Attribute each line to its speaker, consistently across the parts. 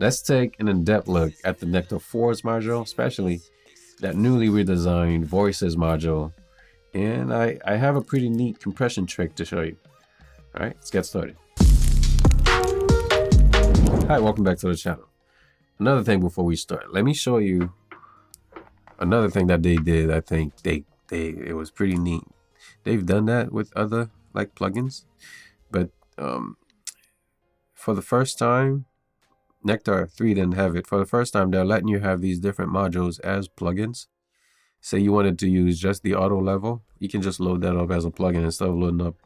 Speaker 1: Let's take an in-depth look at the Nectar Force module, especially that newly redesigned Voices module. And I have a pretty neat compression trick to show you. All right, let's get started. Hi, welcome back to the channel. Another thing before we start, let me show you another thing that they did. I think it was pretty neat. They've done that with other like plugins, but for the first time, Nectar 3 didn't have it. For the first time, they're letting you have these different modules as plugins. Say you wanted to use just the auto level, you can just load that up as a plugin instead of loading up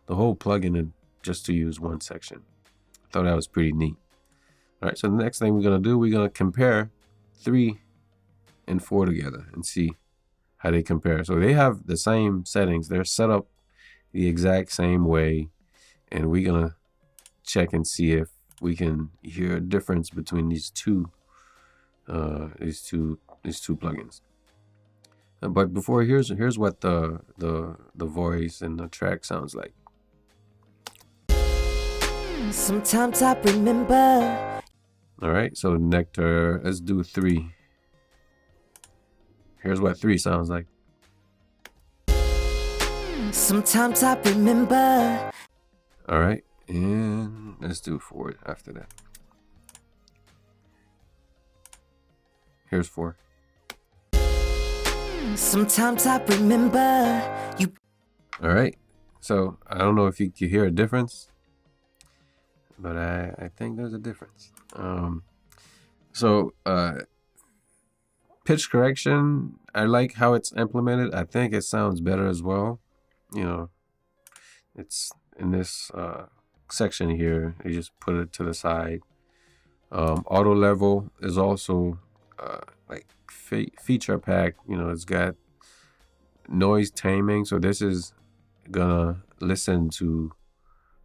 Speaker 1: the whole plugin and just to use one section. I thought that was pretty neat. All right, so the next thing we're gonna do, we're gonna compare 3 and 4 together and see how they compare. So they have the same settings. They're set up the exact same way, and we're gonna check and see if we can hear a difference between these two plugins. But before, here's what the voice and the track sounds like.
Speaker 2: Sometimes I remember.
Speaker 1: All right, so Nectar, let's do 3. Here's what 3 sounds like.
Speaker 2: Sometimes I remember.
Speaker 1: All right, and let's do 4 after that. Here's 4.
Speaker 2: Sometimes I remember you.
Speaker 1: All right, so I don't know if you can hear a difference, but I think there's a difference. Pitch correction, I like how it's implemented. I think it sounds better as well. You know, it's in this section here, you just put it to the side. Auto level is also like feature pack. You know, it's got noise taming, so this is gonna listen to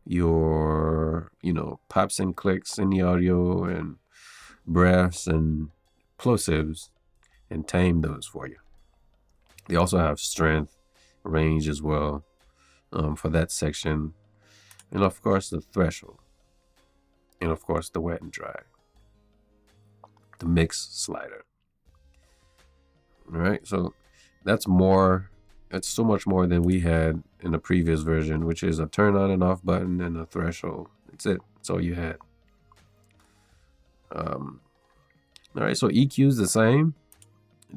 Speaker 1: your, you know, pops and clicks in the audio and breaths and plosives and tame those for you. They also have strength, range as well for that section, and of course the threshold, and of course the wet and dry, the mix slider. All right, so that's more. It's so much more than we had in the previous version, which is a turn on and off button and a threshold. That's it. That's all you had. All right, so EQ is the same.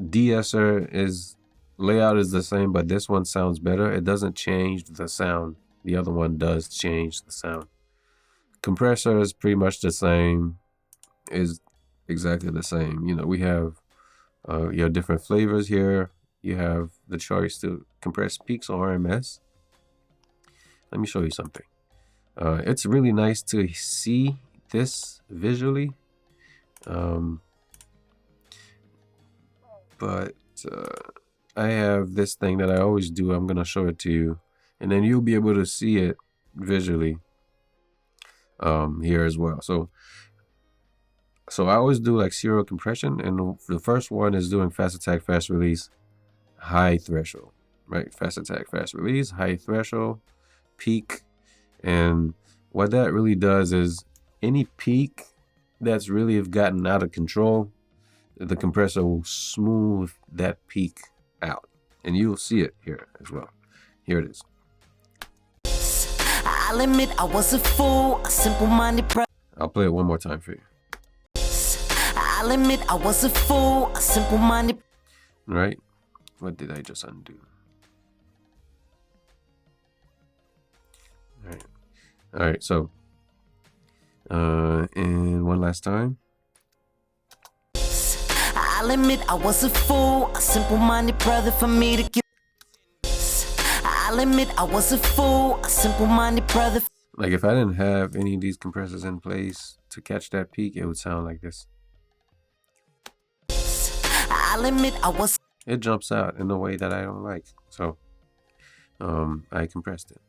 Speaker 1: De-esser is layout is the same, but this one sounds better. It doesn't change the sound. The other one does change the sound. Compressor is pretty much the same. Is exactly the same. You know, we have your different flavors here. You have the choice to compress peaks or RMS. Let me show you something. It's really nice to see this visually. But I have this thing that I always do. I'm gonna show it to you, and then you'll be able to see it visually here as well. So I always do like serial compression, and the first one is doing fast attack, fast release, high threshold, right? Fast attack, fast release, high threshold, peak. And what that really does is any peak that's really have gotten out of control, the compressor will smooth that peak out, and you'll see it here as well. Here it is.
Speaker 2: I'll admit I was a fool, a simple-minded brother.
Speaker 1: I'll play it one more time for you.
Speaker 2: I'll admit I was a fool, a simple-minded.
Speaker 1: Right? What did I just undo? All right. All right. So, and one last time.
Speaker 2: I'll admit I was a fool, a simple-minded brother for me to give. I'll admit I was a fool, a simple-minded brother.
Speaker 1: Like if I didn't have any of these compressors in place to catch that peak, it would sound like this.
Speaker 2: I'll admit I was.
Speaker 1: It jumps out in a way that I don't like, so I compressed it.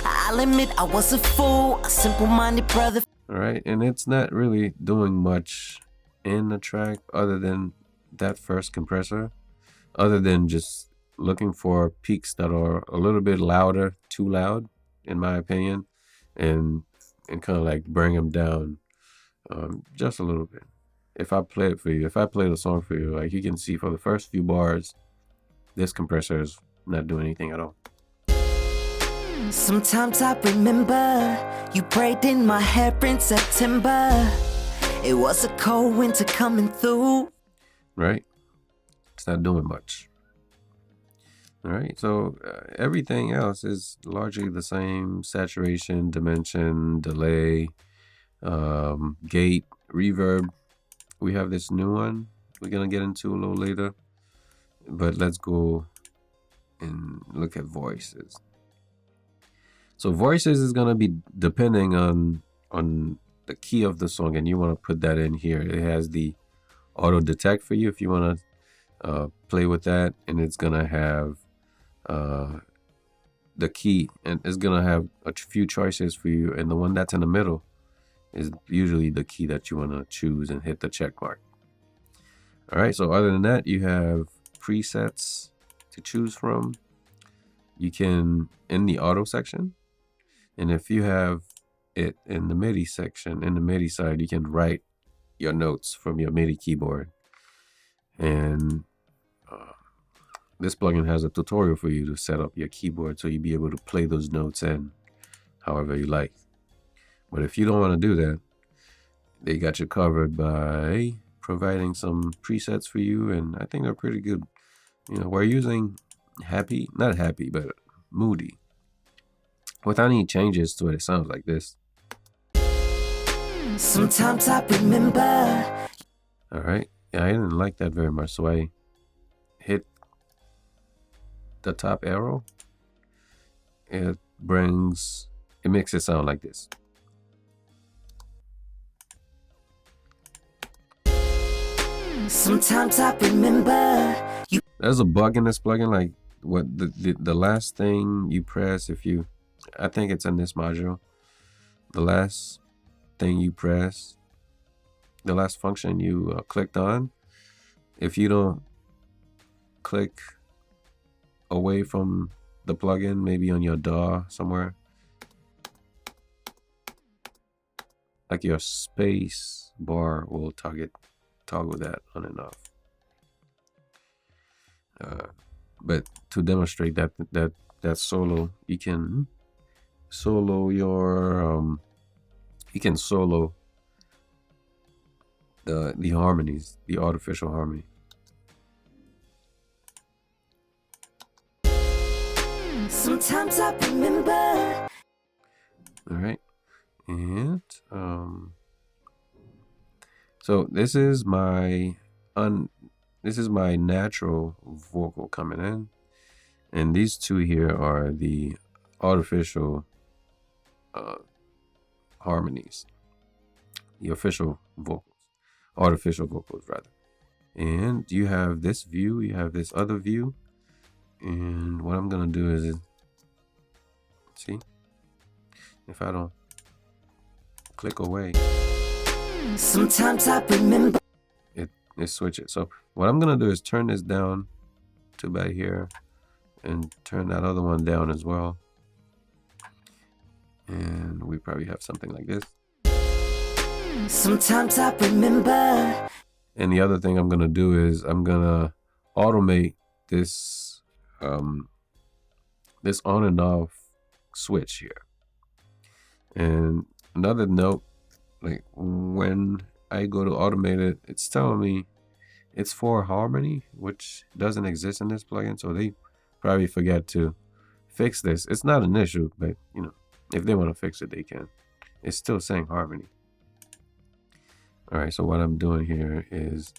Speaker 2: I'll admit I was a fool, a simple-minded brother.
Speaker 1: All right, and it's not really doing much in the track other than that first compressor, other than just looking for peaks that are a little bit louder, too loud in my opinion, and kind of like bring them down just a little bit. If I play it for you, if I play the song for you, like you can see for the first few bars, this compressor is not doing anything at all.
Speaker 2: Sometimes I remember you braiding my hair in September. It was a cold winter coming through.
Speaker 1: Right? It's not doing much. All right, so everything else is largely the same: saturation, dimension, delay, gate, reverb. We have this new one we're gonna get into a little later, but let's go and look at voices. So voices is gonna be depending on the key of the song, and you want to put that in here. It has the auto detect for you if you want to play with that, and it's gonna have the key, and it's gonna have a few choices for you, and the one that's in the middle is usually the key that you want to choose and hit the check mark. All right, so other than that, you have presets to choose from. You can, in the auto section, and if you have it in the MIDI section, in the MIDI side, you can write your notes from your MIDI keyboard. And this plugin has a tutorial for you to set up your keyboard so you'll be able to play those notes in however you like. But if you don't want to do that, they got you covered by providing some presets for you, and I think they're pretty good. You know, we're using not happy, but moody. Without any changes to it, it sounds like this.
Speaker 2: Sometimes I remember.
Speaker 1: All right. Yeah, I didn't like that very much, so I hit the top arrow. It makes it sound like this.
Speaker 2: Sometimes I remember you.
Speaker 1: There's a bug in this plugin, like what the last thing you press, I think it's in this module, the last thing you press, the last function you clicked on, if you don't click away from the plugin, maybe on your DAW somewhere, like your space bar will toggle that on and off. But to demonstrate that solo, you can solo the harmonies, the artificial harmony.
Speaker 2: Sometimes I remember.
Speaker 1: All right, and so this is my natural vocal coming in, and these two here are the artificial harmonies, the artificial vocals rather. And you have this view, you have this other view, and what I'm gonna do is, see, if I don't click away,
Speaker 2: sometimes I remember,
Speaker 1: it switches. So what I'm gonna do is turn this down to about here, and turn that other one down as well, and we probably have something like this.
Speaker 2: Sometimes I remember.
Speaker 1: And the other thing I'm gonna do is I'm gonna automate this this on and off switch here. And another note, like when I go to automate it, it's telling me it's for harmony, which doesn't exist in this plugin, so they probably forget to fix this. It's not an issue, but you know, if they want to fix it, they can. It's still saying harmony. All right, so what I'm doing here is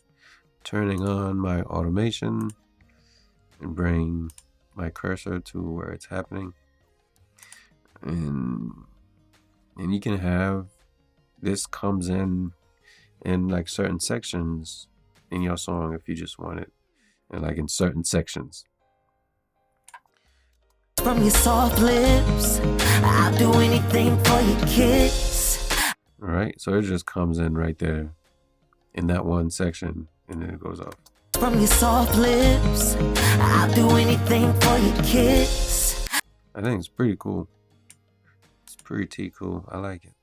Speaker 1: turning on my automation and bring my cursor to where it's happening. And you can have this comes in like certain sections in your song if you just want it, and like in certain sections.
Speaker 2: From your soft lips, I'll do anything for your kiss.
Speaker 1: All right, so it just comes in right there in that one section, and then it goes off.
Speaker 2: From your soft lips, I'll do anything for your kiss.
Speaker 1: I think it's pretty cool. It's pretty cool. I like it.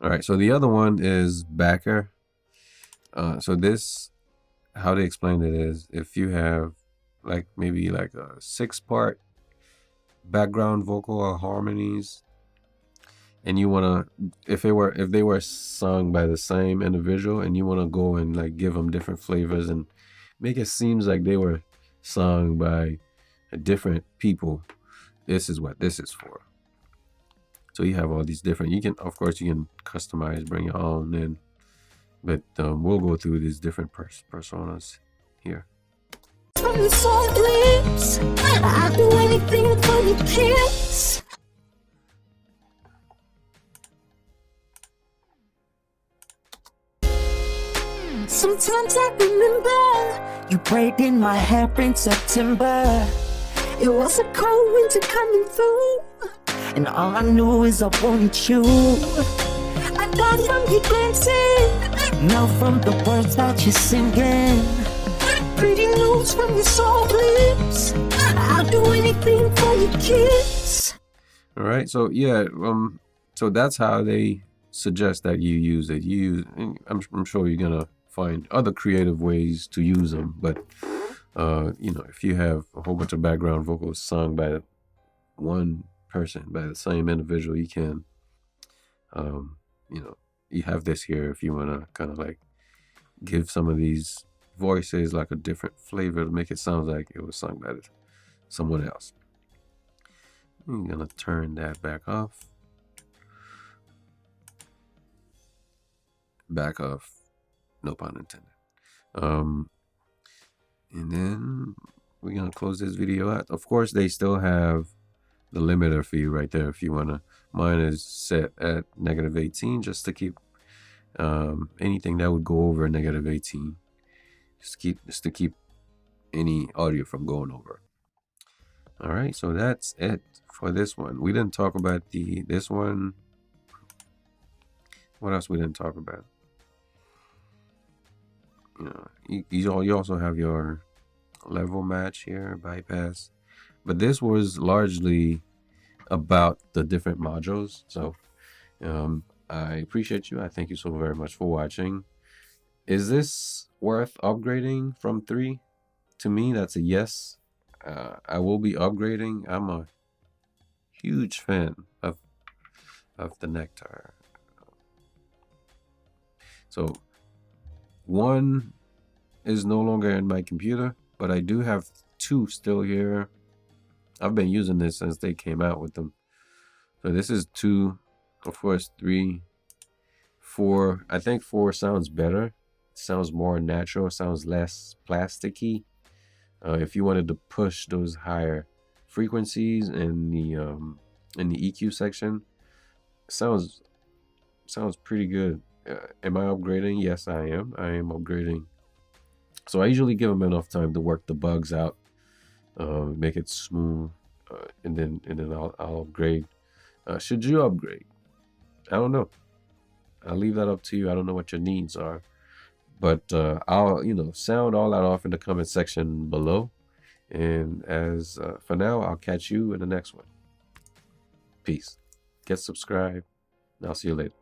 Speaker 1: All right, so the other one is backer. So this, how they explain it is, if you have like maybe like a 6-part background vocal or harmonies, and you wanna, if they were sung by the same individual, and you wanna go and like give them different flavors and make it seems like they were sung by different people, this is what this is for. So you have all these different. You can, of course, you can customize, bring your own in, but we'll go through these different personas here.
Speaker 2: From the soft lips, I'd do anything for your kiss. Sometimes I remember you braiding my hair in September. It was a cold winter coming through, and all I knew is I wanted you. I died from your dancing, now from the words that you're singing. Pretty news from your soft lips, I'll do anything for your kiss.
Speaker 1: All right, so yeah, so that's how they suggest that you use it. I'm sure you're gonna find other creative ways to use them, but you know, if you have a whole bunch of background vocals sung by one person, by the same individual, you can, you know, you have this here if you want to kind of like give some of these voices like a different flavor to make it sound like it was sung by someone else. I'm gonna turn that back off. Back off, no pun intended. And then we're gonna close this video out. Of course, they still have the limiter fee right there if you wanna. Mine is set at -18 just to keep anything that would go over -18. Just to keep any audio from going over. All right, so that's it for this one. We didn't talk about this one. What else we didn't talk about? You know, you also have your level match here, bypass, but this was largely about the different modules. So I appreciate you. I thank you so very much for watching. Is this worth upgrading from 3? To me, that's a yes. I will be upgrading. I'm a huge fan of the Nectar. So 1 is no longer in my computer, but I do have 2 still here. I've been using this since they came out with them. So this is 2, of course, 3, 4. I think 4 sounds better. It sounds more natural, sounds less plasticky. If you wanted to push those higher frequencies in the EQ section, sounds pretty good. Am I upgrading? Yes, I am. I am upgrading. So I usually give them enough time to work the bugs out, make it smooth, and then I'll upgrade. Should you upgrade? I don't know. I'll leave that up to you. I don't know what your needs are, but I'll sound all that off in the comment section below. And as for now, I'll catch you in the next one. Peace. Get subscribed. And I'll see you later.